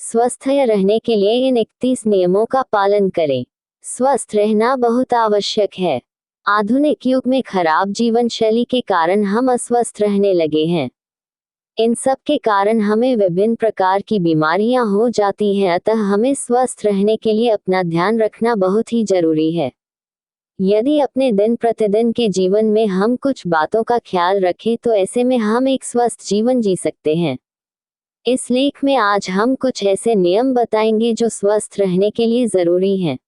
स्वस्थ रहने के लिए इन 31 नियमों का पालन करें। स्वस्थ रहना बहुत आवश्यक है। आधुनिक युग में खराब जीवन शैली के कारण हम अस्वस्थ रहने लगे हैं। इन सब के कारण हमें विभिन्न प्रकार की बीमारियां हो जाती हैं, अतः हमें स्वस्थ रहने के लिए अपना ध्यान रखना बहुत ही जरूरी है। यदि अपने दिन प्रतिदिन के जीवन में हम कुछ बातों का ख्याल रखें तो ऐसे में हम एक स्वस्थ जीवन जी सकते हैं। इस लेख में आज हम कुछ ऐसे नियम बताएंगे जो स्वस्थ रहने के लिए जरूरी हैं।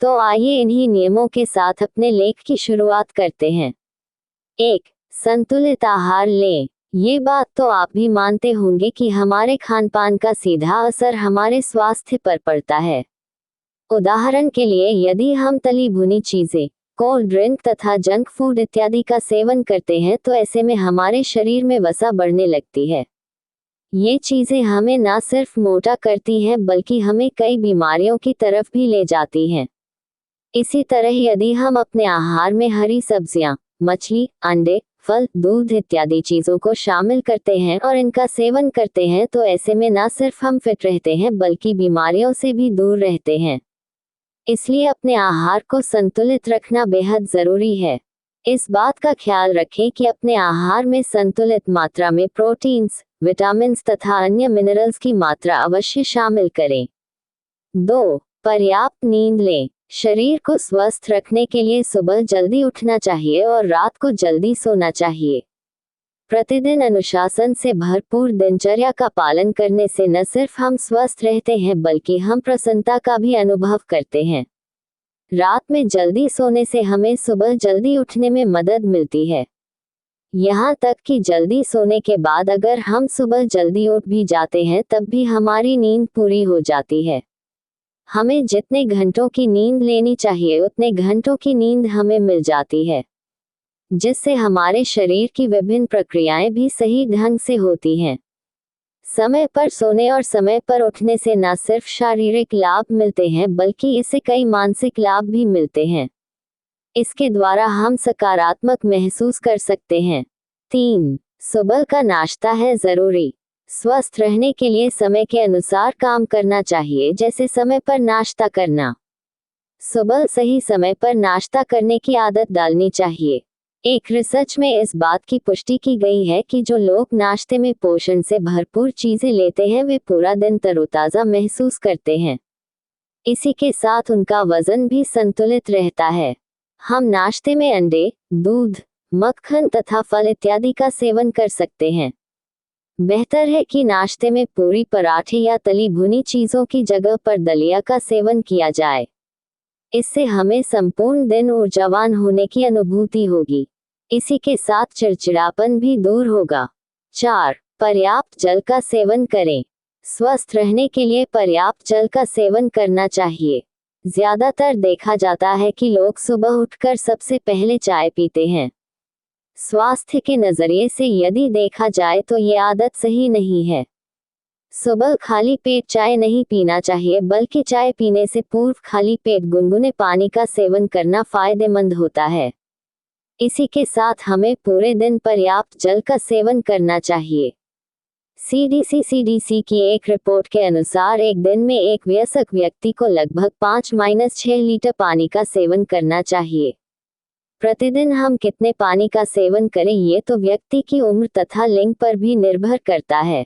तो आइए इन्हीं नियमों के साथ अपने लेख की शुरुआत करते हैं। 1. संतुलित आहार लें। ये बात तो आप भी मानते होंगे कि हमारे खानपान का सीधा असर हमारे स्वास्थ्य पर पड़ता है। उदाहरण के लिए यदि हम तली भुनी चीजें, कोल्ड ड्रिंक तथा जंक फूड इत्यादि का सेवन करते हैं तो ऐसे में हमारे शरीर में वसा बढ़ने लगती है। ये चीजें हमें न सिर्फ मोटा करती हैं बल्कि हमें कई बीमारियों की तरफ भी ले जाती हैं। इसी तरह यदि हम अपने आहार में हरी सब्जियां, मछली, अंडे, फल, दूध इत्यादि चीजों को शामिल करते हैं और इनका सेवन करते हैं तो ऐसे में न सिर्फ हम फिट रहते हैं बल्कि बीमारियों से भी दूर रहते हैं। इसलिए अपने आहार को संतुलित रखना बेहद जरूरी है। इस बात का ख्याल रखें कि अपने आहार में संतुलित मात्रा में प्रोटीन्स, विटामिन्स तथा अन्य मिनरल्स की मात्रा अवश्य शामिल करें। 2. पर्याप्त नींद लें। शरीर को स्वस्थ रखने के लिए सुबह जल्दी उठना चाहिए और रात को जल्दी सोना चाहिए। प्रतिदिन अनुशासन से भरपूर दिनचर्या का पालन करने से न सिर्फ हम स्वस्थ रहते हैं बल्कि हम प्रसन्नता का भी अनुभव करते हैं। रात में जल्दी सोने से हमें सुबह जल्दी उठने में मदद मिलती है। यहाँ तक कि जल्दी सोने के बाद अगर हम सुबह जल्दी उठ भी जाते हैं तब भी हमारी नींद पूरी हो जाती है। हमें जितने घंटों की नींद लेनी चाहिए उतने घंटों की नींद हमें मिल जाती है, जिससे हमारे शरीर की विभिन्न प्रक्रियाएं भी सही ढंग से होती हैं। समय पर सोने और समय पर उठने से न सिर्फ शारीरिक लाभ मिलते हैं बल्कि इससे कई मानसिक लाभ भी मिलते हैं। इसके द्वारा हम सकारात्मक महसूस कर सकते हैं। 3. सुबह का नाश्ता है जरूरी। स्वस्थ रहने के लिए समय के अनुसार काम करना चाहिए, जैसे समय पर नाश्ता करना। सुबह सही समय पर नाश्ता करने की आदत डालनी चाहिए। एक रिसर्च में इस बात की पुष्टि की गई है कि जो लोग नाश्ते में पोषण से भरपूर चीजें लेते हैं वे पूरा दिन तरोताजा महसूस करते हैं। इसी के साथ उनका वजन भी संतुलित रहता है। हम नाश्ते में अंडे, दूध, मक्खन तथा फल इत्यादि का सेवन कर सकते हैं। बेहतर है कि नाश्ते में पूरी, पराठे या तली भुनी चीजों की जगह पर दलिया का सेवन किया जाए। इससे हमें संपूर्ण दिन ऊर्जावान होने की अनुभूति होगी। इसी के साथ चिड़चिड़ापन भी दूर होगा। 4. पर्याप्त जल का सेवन करें। स्वस्थ रहने के लिए पर्याप्त जल का सेवन करना चाहिए। ज्यादातर देखा जाता है कि लोग सुबह उठकर सबसे पहले चाय पीते हैं। स्वास्थ्य के नजरिए से यदि देखा जाए तो ये आदत सही नहीं है। सुबह खाली पेट चाय नहीं पीना चाहिए बल्कि चाय पीने से पूर्व खाली पेट गुनगुने पानी का सेवन करना फायदेमंद होता है। इसी के साथ हमें पूरे दिन पर्याप्त जल का सेवन करना चाहिए। CDC की एक रिपोर्ट के अनुसार एक दिन में एक वयस्क व्यक्ति को लगभग 5-6 लीटर पानी का सेवन करना चाहिए। प्रतिदिन हम कितने पानी का सेवन करें ये तो व्यक्ति की उम्र तथा लिंग पर भी निर्भर करता है।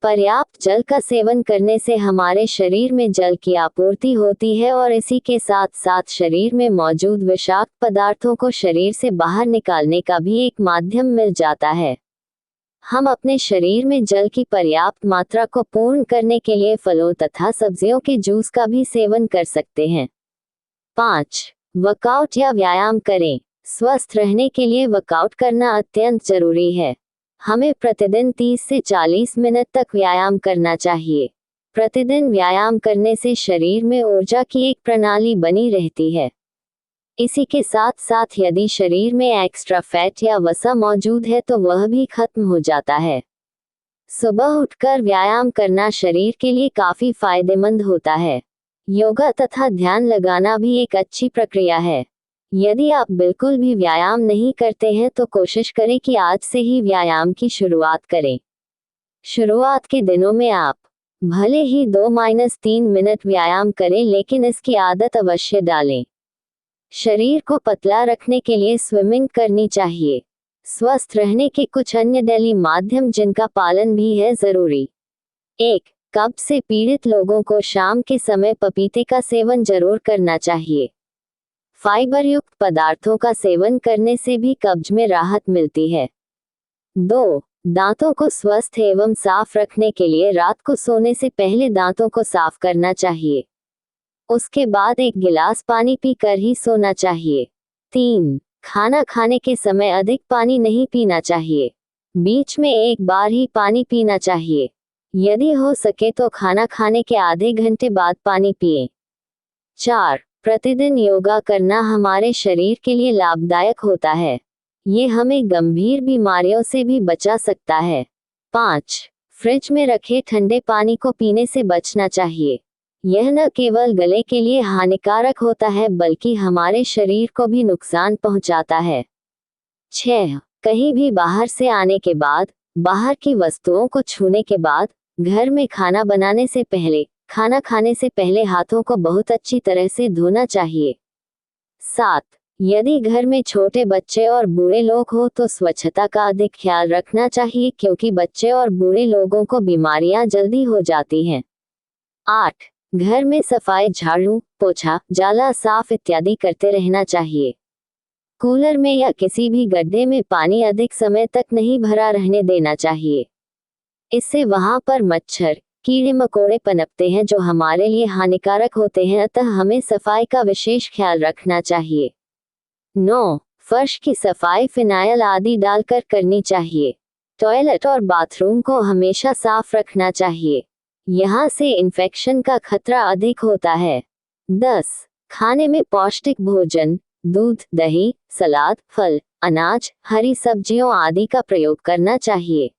पर्याप्त जल का सेवन करने से हमारे शरीर में जल की आपूर्ति होती है और इसी के साथ साथ शरीर में मौजूद विषाक्त पदार्थों को शरीर से बाहर निकालने का भी एक माध्यम मिल जाता है। हम अपने शरीर में जल की पर्याप्त मात्रा को पूर्ण करने के लिए फलों तथा सब्जियों के जूस का भी सेवन कर सकते हैं। 5. वर्कआउट या व्यायाम करें। स्वस्थ रहने के लिए वर्कआउट करना अत्यंत जरूरी है। हमें प्रतिदिन 30 से 40 मिनट तक व्यायाम करना चाहिए। प्रतिदिन व्यायाम करने से शरीर में ऊर्जा की एक प्रणाली बनी रहती है। इसी के साथ साथ यदि शरीर में एक्स्ट्रा फैट या वसा मौजूद है तो वह भी खत्म हो जाता है। सुबह उठकर व्यायाम करना शरीर के लिए काफी फायदेमंद होता है। योगा तथा ध्यान लगाना भी एक अच्छी प्रक्रिया है। यदि आप बिल्कुल भी व्यायाम नहीं करते हैं तो कोशिश करें कि आज से ही व्यायाम की शुरुआत करें। शुरुआत के दिनों में आप भले ही 2-3 मिनट व्यायाम करें, लेकिन इसकी आदत अवश्य डालें। शरीर को पतला रखने के लिए स्विमिंग करनी चाहिए। स्वस्थ रहने के कुछ अन्य डेली माध्यम जिनका पालन भी है जरूरी। 1. कब्ज से पीड़ित लोगों को शाम के समय पपीते का सेवन जरूर करना चाहिए। फाइबर युक्त पदार्थों का सेवन करने से भी कब्ज में राहत मिलती है। 2. दांतों को स्वस्थ एवं साफ रखने के लिए रात को सोने से पहले दांतों को साफ करना चाहिए। उसके बाद 1 गिलास पानी पीकर ही सोना चाहिए। 3. खाना खाने के समय अधिक पानी नहीं पीना चाहिए। बीच में एक बार ही पानी पीना चाहिए। यदि हो सके तो खाना खाने के आधे घंटे बाद पानी पिएं। 4. प्रतिदिन योगा करना हमारे शरीर के लिए लाभदायक होता है। ये हमें गंभीर बीमारियों से भी बचा सकता है। 5. फ्रिज में रखे ठंडे पानी को पीने से बचना चाहिए। यह न केवल गले के लिए हानिकारक होता है बल्कि हमारे शरीर को भी नुकसान पहुंचाता है। 6. कहीं भी बाहर से आने के बाद, बाहर की वस्तुओं को छूने के बाद, घर में खाना बनाने से पहले, खाना खाने से पहले हाथों को बहुत अच्छी तरह से धोना चाहिए। 7. यदि घर में छोटे बच्चे और बूढ़े लोग हो तो स्वच्छता का अधिक ख्याल रखना चाहिए, क्योंकि बच्चे और बूढ़े लोगों को बीमारियां जल्दी हो जाती हैं। 8. घर में सफाई, झाड़ू, पोछा, जाला साफ इत्यादि करते रहना चाहिए। कूलर में या किसी भी गड्ढे में पानी अधिक समय तक नहीं भरा रहने देना चाहिए। इससे वहां पर मच्छर, कीड़े मकोड़े पनपते हैं जो हमारे लिए हानिकारक होते हैं, अतः हमें सफाई का विशेष ख्याल रखना चाहिए। 9. फर्श की सफाई फिनाइल आदि डालकर करनी चाहिए। टॉयलेट और बाथरूम को हमेशा साफ रखना चाहिए। यहाँ से इन्फेक्शन का खतरा अधिक होता है। 10. खाने में पौष्टिक भोजन, दूध, दही, सलाद, फल, अनाज, हरी सब्जियों आदि का प्रयोग करना चाहिए।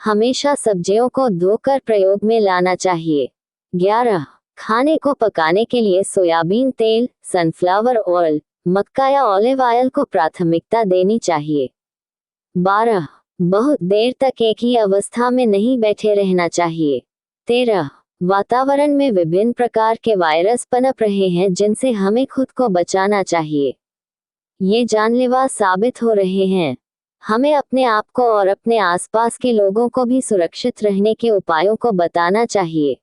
हमेशा सब्जियों को धोकर प्रयोग में लाना चाहिए। 11. खाने को पकाने के लिए सोयाबीन तेल, सनफ्लावर ऑयल, मक्का या ऑलिव ऑयल को प्राथमिकता देनी चाहिए। 12. बहुत देर तक एक ही अवस्था में नहीं बैठे रहना चाहिए। 13. वातावरण में विभिन्न प्रकार के वायरस पनप रहे हैं जिनसे हमें खुद को बचाना चाहिए। ये जानलेवा साबित हो रहे हैं। हमें अपने आप को और अपने आसपास के लोगों को भी सुरक्षित रहने के उपायों को बताना चाहिए।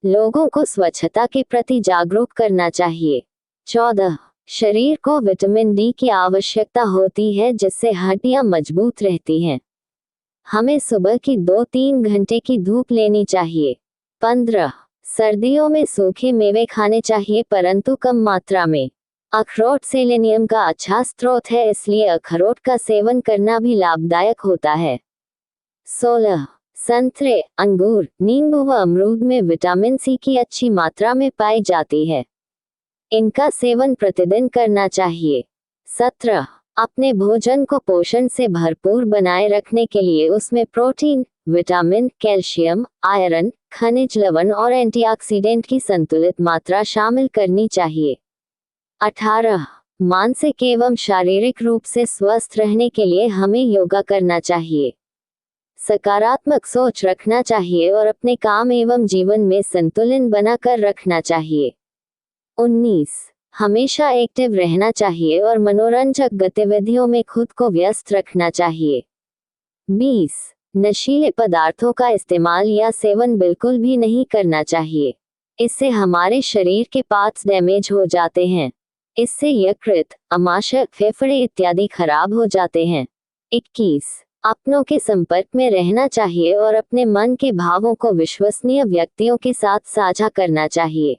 लोगों को स्वच्छता के प्रति जागरूक करना चाहिए। 14. शरीर को विटामिन डी की आवश्यकता होती है जिससे हड्डियां मजबूत रहती हैं। हमें सुबह की 2-3 घंटे की धूप लेनी चाहिए। 15. सर्दियों में सूखे मेवे खाने चाहिए परंतु कम मात्रा में। अखरोट सेलेनियम का अच्छा स्रोत है, इसलिए अखरोट का सेवन करना भी लाभदायक होता है। 16. संतरे, अंगूर, नींबू व अमरूद में विटामिन सी की अच्छी मात्रा में पाई जाती है। इनका सेवन प्रतिदिन करना चाहिए। 17. अपने भोजन को पोषण से भरपूर बनाए रखने के लिए उसमें प्रोटीन, विटामिन, कैल्शियम, आयरन, खनिज लवण और एंटीऑक्सीडेंट की संतुलित मात्रा शामिल करनी चाहिए। 18. मानसिक एवं शारीरिक रूप से स्वस्थ रहने के लिए हमें योगा करना चाहिए। सकारात्मक सोच रखना चाहिए और अपने काम एवं जीवन में संतुलन बनाकर रखना चाहिए। 19. हमेशा एक्टिव रहना चाहिए और मनोरंजक गतिविधियों में खुद को व्यस्त रखना चाहिए। 20. नशीले पदार्थों का इस्तेमाल या सेवन बिल्कुल भी नहीं करना चाहिए। इससे हमारे शरीर के पार्ट्स डैमेज हो जाते हैं। इससे यकृत, अमाशय, फेफड़े इत्यादि खराब हो जाते हैं। 21. अपनों के संपर्क में रहना चाहिए और अपने मन के भावों को विश्वसनीय व्यक्तियों के साथ साझा करना चाहिए।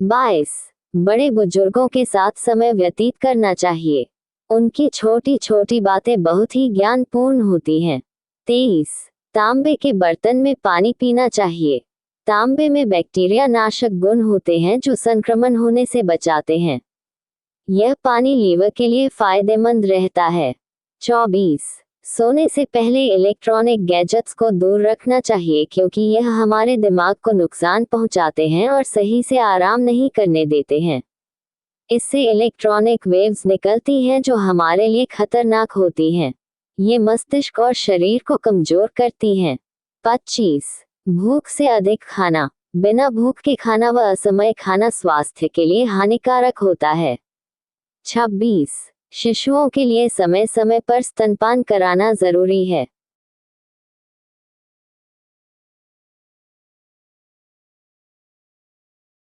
22. बड़े बुजुर्गों के साथ समय व्यतीत करना चाहिए। उनकी छोटी छोटी बातें बहुत ही ज्ञानपूर्ण होती हैं। 23. तांबे के बर्तन में पानी पीना चाहिए। तांबे में बैक्टीरिया नाशक गुण होते हैं जो संक्रमण होने से बचाते हैं। यह पानी लीवर के लिए फायदेमंद रहता है। 24. सोने से पहले इलेक्ट्रॉनिक गैजेट्स को दूर रखना चाहिए क्योंकि यह हमारे दिमाग को नुकसान पहुंचाते हैं और सही से आराम नहीं करने देते हैं। इससे इलेक्ट्रॉनिक वेव्स निकलती हैं जो हमारे लिए खतरनाक होती हैं। ये मस्तिष्क और शरीर को कमजोर करती हैं। 25. भूख से अधिक खाना, बिना भूख के खाना व असमय खाना स्वास्थ्य के लिए हानिकारक होता है। 26. शिशुओं के लिए समय समय पर स्तनपान कराना जरूरी है।